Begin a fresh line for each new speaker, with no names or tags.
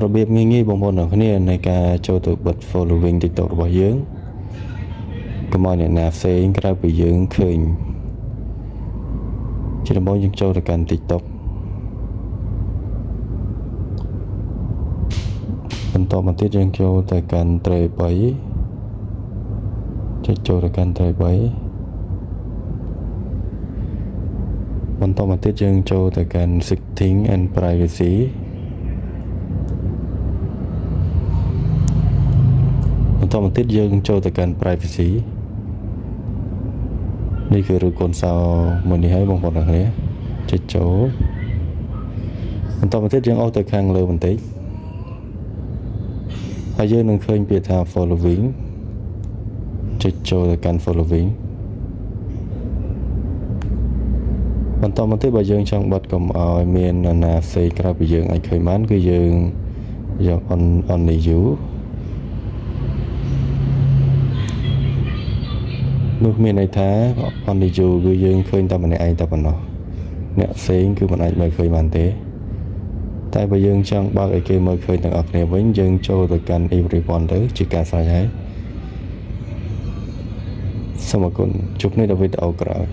របៀបងាយៗបងប្អូនទាំងគ្នានៃការចូលទៅបិទ following TikTok របស់យើងកុំឲ្យអ្នកណាផ្សេងក្រៅពីយើងឃើញជាដំបូងយើងចូលទៅកាន់ TikTok បន្តមកទៀតយើងចូលទៅកាន់ tray 3ចូលទៅកាន់ tray 3បន្តមកទៀតយើងចូលទៅកាន់ setting and privacy បន្តមកទៀតយើងចូលទៅកាន់ privacy នេះគឺរូបកូនសោមួយនេះហើយបងប្អូនទាំងគ្នាចុចចូលបន្តមកទៀតយើងអូសទៅខាងលើបន្តិចហើយយើងនឹងឃើញពាក្យថា following ចុចចូលទៅកាន់ following បន្តមកទៀតបើយើងចង់បិទកុំឲ្យមាននរណាផ្សេងក្រៅពីយើងអាចឃើញបានគឺយើងយក only you នោះមានន័យថា only you គឺយើងឃើញតែម្នាក់ឯងតែប៉ុណ្ណោះអ្នកផ្សេងគឺមិនអាចមើលឃើញបានទេតែបើយើងចង់បើកឲ្យគេមើលឃើញទាំងអស់គ្នាវិញយើងចូលទៅកាន់ everyone ទៅជាការស្រេចហើយសូមអរគុណជួបគ្នានៅវីដេអូក្រោយ